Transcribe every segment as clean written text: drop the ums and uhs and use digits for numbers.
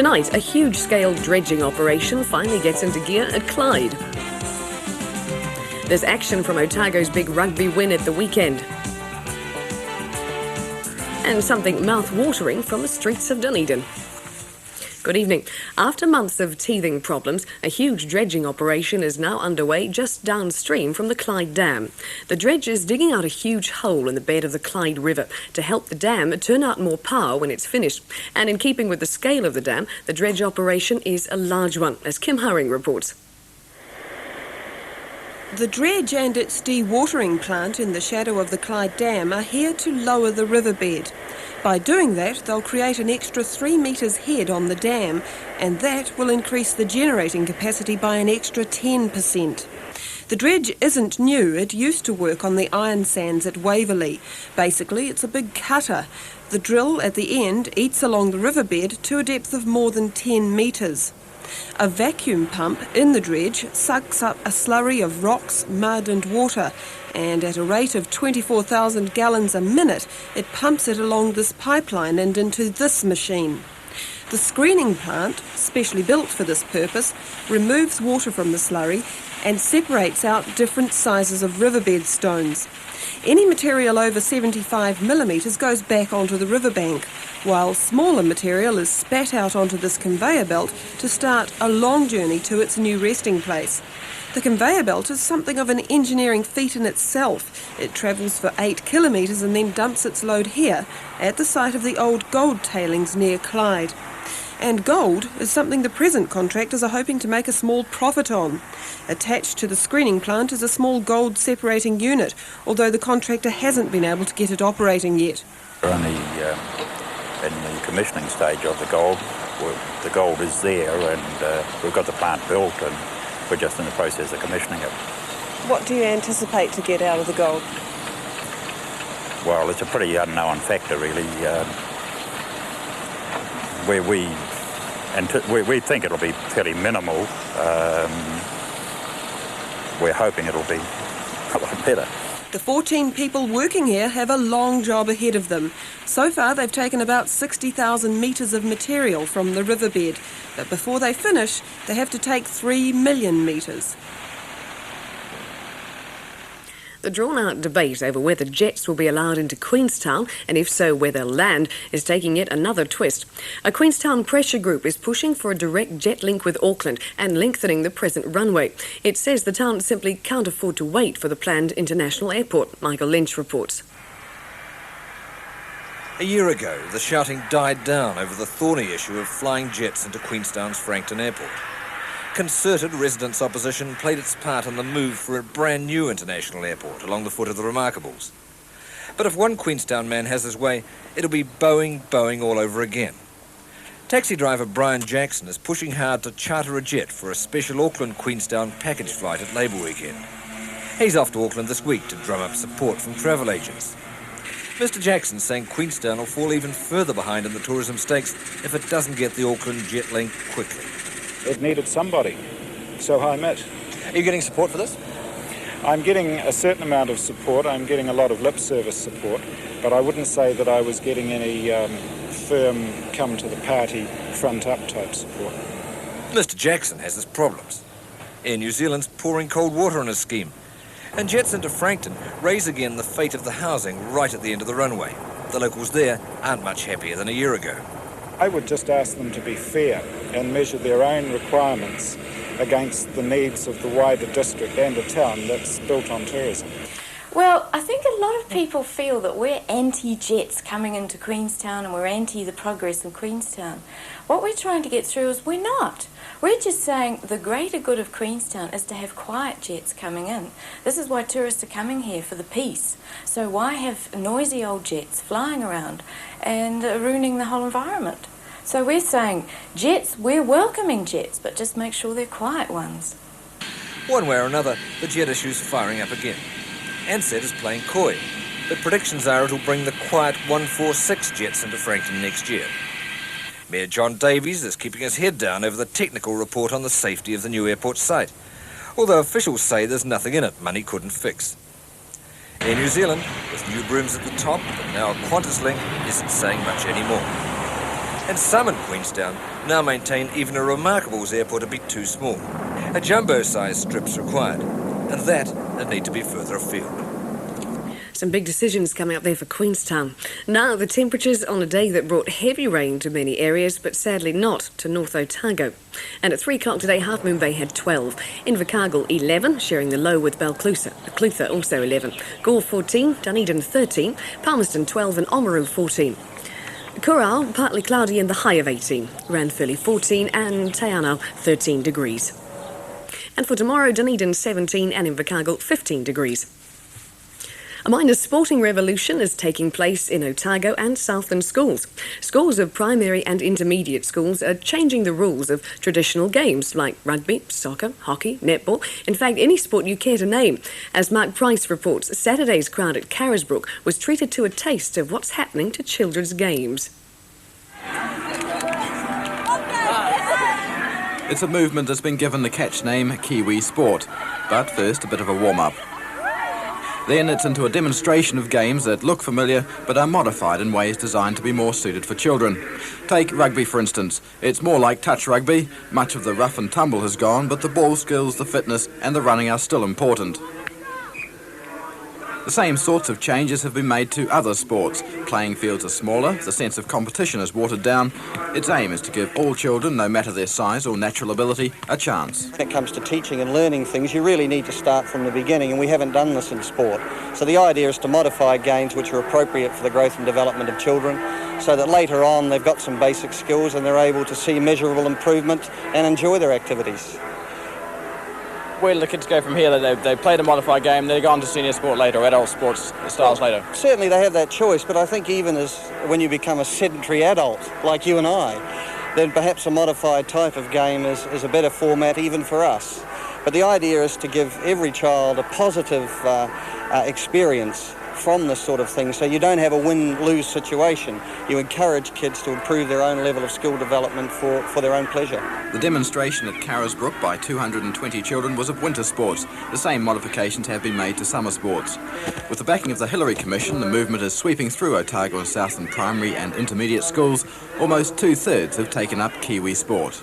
Tonight, a huge-scale dredging operation finally gets into gear at Clyde. There's action from Otago's big rugby win at the weekend. And something mouth-watering from the streets of Dunedin. Good evening. After months of teething problems, a huge dredging operation is now underway just downstream from the Clyde Dam. The dredge is digging out a huge hole in the bed of the Clyde River to help the dam turn out more power when it's finished. And in keeping with the scale of the dam, the dredge operation is a large one, as Kim Hurring reports. The dredge and its dewatering plant in the shadow of the Clyde Dam are here to lower the riverbed. By doing that, they'll create an extra 3 metres head on the dam, and that will increase the generating capacity by an extra 10%. The dredge isn't new. It used to work on the iron sands at Waverley. Basically, it's a big cutter. The drill at the end eats along the riverbed to a depth of more than 10 metres. A vacuum pump in the dredge sucks up a slurry of rocks, mud and water, and at a rate of 24,000 gallons a minute, it pumps it along this pipeline and into this machine. The screening plant, specially built for this purpose, removes water from the slurry and separates out different sizes of riverbed stones. Any material over 75 millimetres goes back onto the riverbank, while smaller material is spat out onto this conveyor belt to start a long journey to its new resting place. The conveyor belt is something of an engineering feat in itself. It travels for 8 kilometres and then dumps its load here, at the site of the old gold tailings near Clyde. And gold is something the present contractors are hoping to make a small profit on. Attached to the screening plant is a small gold separating unit, although the contractor hasn't been able to get it operating yet. We're only in the commissioning stage of the gold. The gold is there and we've got the plant built and we're just in the process of commissioning it. What do you anticipate to get out of the gold? Well, it's a pretty unknown factor really. We think it'll be fairly minimal. We're hoping it'll be a lot better. The 14 people working here have a long job ahead of them. So far they've taken about 60,000 metres of material from the riverbed, but before they finish they have to take 3 million metres. The drawn-out debate over whether jets will be allowed into Queenstown, and if so, where they'll land, is taking yet another twist. A Queenstown pressure group is pushing for a direct jet link with Auckland and lengthening the present runway. It says the town simply can't afford to wait for the planned international airport. Michael Lynch reports. A year ago, the shouting died down over the thorny issue of flying jets into Queenstown's Frankton airport. Concerted residents' opposition played its part in the move for a brand new international airport along the foot of the Remarkables. But if one Queenstown man has his way, it'll be Boeing all over again. Taxi driver Brian Jackson is pushing hard to charter a jet for a special Auckland-Queenstown package flight at Labour weekend. He's off to Auckland this week to drum up support from travel agents. Mr Jackson's saying Queenstown will fall even further behind in the tourism stakes if it doesn't get the Auckland jet link quickly. It needed somebody, so I met. Are you getting support for this? I'm getting a certain amount of support. I'm getting a lot of lip service support, but I wouldn't say that I was getting any firm come to the party front up type support. Mr Jackson has his problems. Air New Zealand's pouring cold water on his scheme, and jets into Frankton raise again the fate of the housing right at the end of the runway. The locals there aren't much happier than a year ago. I would just ask them to be fair and measure their own requirements against the needs of the wider district and a town that's built on tourism. Well, I think a lot of people feel that we're anti-jets coming into Queenstown and we're anti the progress in Queenstown. What we're trying to get through is we're not. We're just saying the greater good of Queenstown is to have quiet jets coming in. This is why tourists are coming here, for the peace. So why have noisy old jets flying around and ruining the whole environment? So we're saying jets, we're welcoming jets, but just make sure they're quiet ones. One way or another, the jet issue's firing up again. Ansett is playing coy, but predictions are it'll bring the quiet 146 jets into Frankton next year. Mayor John Davies is keeping his head down over the technical report on the safety of the new airport site, although officials say there's nothing in it money couldn't fix. Air New Zealand, with new brooms at the top, but now a Qantas link, isn't saying much anymore. And some in Queenstown now maintain even a remarkables airport a bit too small. A jumbo-sized strip's required, and that would need to be further afield. Some big decisions coming up there for Queenstown. Now, the temperatures on a day that brought heavy rain to many areas, but sadly not to North Otago. And at 3 o'clock today, Half Moon Bay had 12. Invercargill 11, sharing the low with Clutha also 11. Gore 14, Dunedin 13, Palmerston 12 and Oamaru 14. Curragh, partly cloudy in the high of 18. Ranfurly 14 and Te Anau 13 degrees. And for tomorrow, Dunedin 17 and Invercargill 15 degrees. A minor sporting revolution is taking place in Otago and Southland schools. Scores of primary and intermediate schools are changing the rules of traditional games like rugby, soccer, hockey, netball, in fact any sport you care to name. As Mark Price reports, Saturday's crowd at Carrisbrook was treated to a taste of what's happening to children's games. It's a movement that's been given the catch name Kiwisport. But first, a bit of a warm-up. Then it's into a demonstration of games that look familiar but are modified in ways designed to be more suited for children. Take rugby, for instance. It's more like touch rugby. Much of the rough and tumble has gone, but the ball skills, the fitness and the running are still important. The same sorts of changes have been made to other sports. Playing fields are smaller, the sense of competition is watered down. Its aim is to give all children, no matter their size or natural ability, a chance. When it comes to teaching and learning things, you really need to start from the beginning, and we haven't done this in sport. So the idea is to modify games which are appropriate for the growth and development of children, so that later on they've got some basic skills and they're able to see measurable improvement and enjoy their activities. Where do the kids go from here? They play the modified game, they go on to senior sport later, or adult sports styles later? Certainly they have that choice, but I think even as when you become a sedentary adult, like you and I, then perhaps a modified type of game is a better format even for us. But the idea is to give every child a positive experience from this sort of thing, so you don't have a win-lose situation. You encourage kids to improve their own level of skill development for their own pleasure. The demonstration at Carrisbrook by 220 children was of winter sports. The same modifications have been made to summer sports. With the backing of the Hillary Commission, the movement is sweeping through Otago and Southland primary and intermediate schools. Almost 2/3 have taken up Kiwisport.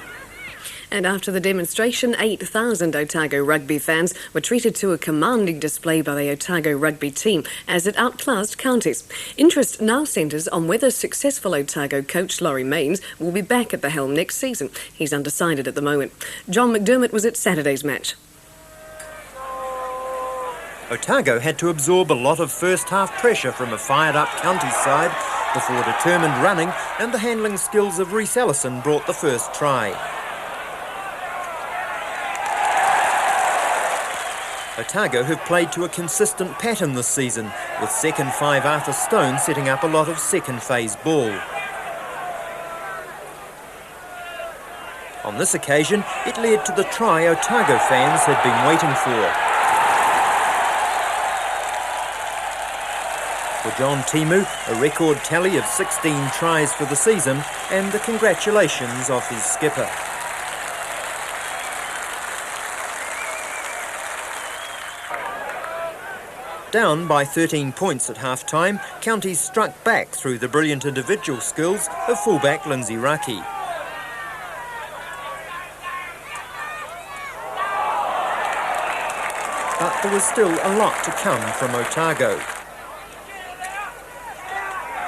And after the demonstration, 8,000 Otago Rugby fans were treated to a commanding display by the Otago Rugby team as it outclassed counties. Interest now centres on whether successful Otago coach Laurie Mains will be back at the helm next season. He's undecided at the moment. John McDermott was at Saturday's match. Otago had to absorb a lot of first-half pressure from a fired-up county side before determined running and the handling skills of Rhys Ellison brought the first try. Otago have played to a consistent pattern this season, with second 5 Arthur Stone setting up a lot of second phase ball. On this occasion, it led to the try Otago fans had been waiting for. For John Timu, a record tally of 16 tries for the season and the congratulations of his skipper. Down by 13 points at half-time, counties struck back through the brilliant individual skills of fullback Lindsay Raki. But there was still a lot to come from Otago.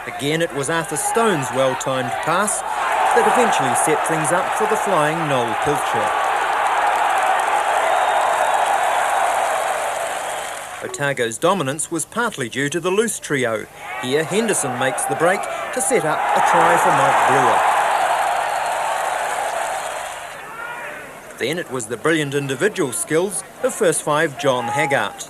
Again, it was Arthur Stone's well-timed pass that eventually set things up for the flying Noel Pilcher. Otago's dominance was partly due to the loose trio. Here, Henderson makes the break to set up a try for Mike Brewer. Then it was the brilliant individual skills of first 5 John Haggart.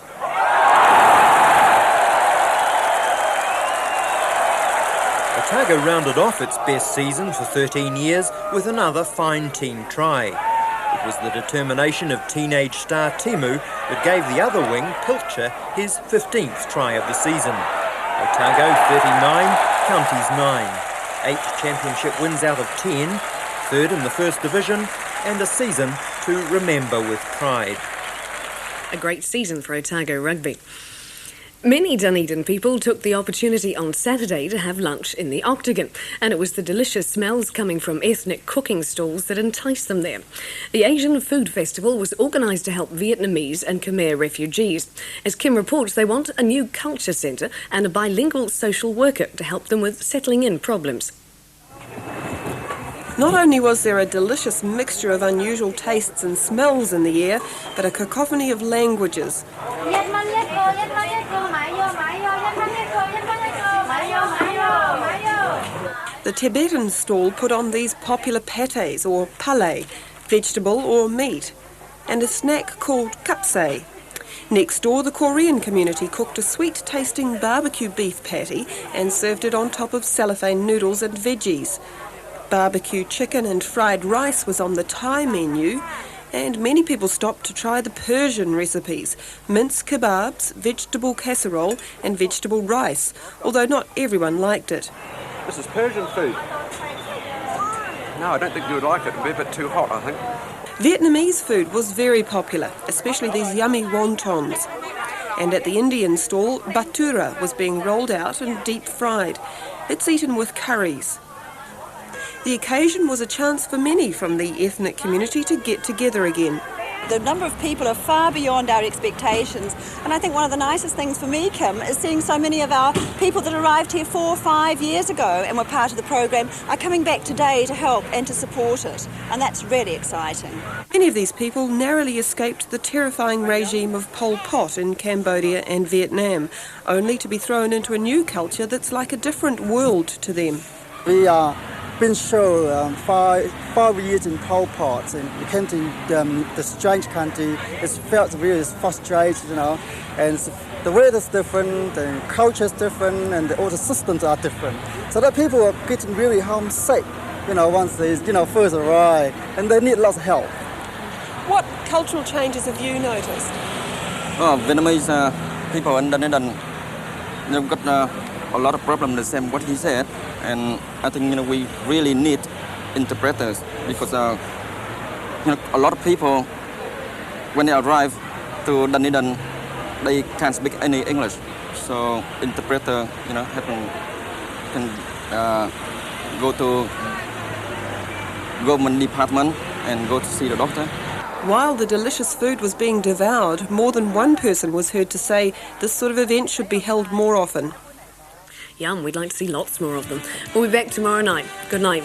Otago rounded off its best season for 13 years with another fine team try. It was the determination of teenage star Timu that gave the other wing, Pilcher, his 15th try of the season. Otago 39, counties 9. 8 championship wins out of 10, 3rd in the first division, and a season to remember with pride. A great season for Otago Rugby. Many Dunedin people took the opportunity on Saturday to have lunch in the Octagon, and it was the delicious smells coming from ethnic cooking stalls that enticed them there. The Asian Food Festival was organised to help Vietnamese and Khmer refugees. As Kim reports, they want a new culture centre and a bilingual social worker to help them with settling in problems. Not only was there a delicious mixture of unusual tastes and smells in the air, but a cacophony of languages. The Tibetan stall put on these popular pâtés or palais, vegetable or meat, and a snack called kapsay. Next door, the Korean community cooked a sweet-tasting barbecue beef patty and served it on top of cellophane noodles and veggies. Barbecue chicken and fried rice was on the Thai menu, and many people stopped to try the Persian recipes, mince kebabs, vegetable casserole and vegetable rice, although not everyone liked it. This is Persian food. No, I don't think you would like it. It would be a bit too hot, I think. Vietnamese food was very popular, especially these yummy wontons. And at the Indian stall, bhatura was being rolled out and deep fried. It's eaten with curries. The occasion was a chance for many from the ethnic community to get together again. The number of people are far beyond our expectations, and I think one of the nicest things for me, Kim, is seeing so many of our people that arrived here 4 or 5 years ago and were part of the program are coming back today to help and to support it, and that's really exciting. Many of these people narrowly escaped the terrifying regime of Pol Pot in Cambodia and Vietnam, only to be thrown into a new culture that's like a different world to them. We are been through 5 years in Pol Pot, and we came to the strange country. It's felt really frustrated, you know, and the weather's different, the culture's different, and all the systems are different. So that people are getting really homesick, you know, once they, first arrive, and they need lots of help. What cultural changes have you noticed? Oh, Vietnamese people in Dunedin, they've got a lot of problems, the same what he said, and I think we really need interpreters because a lot of people when they arrive to Dunedin they can't speak any English, so interpreter can go to government department and go to see the doctor. While the delicious food was being devoured, more than one person was heard to say this sort of event should be held more often. Yum, we'd like to see lots more of them. We'll be back tomorrow night. Good night.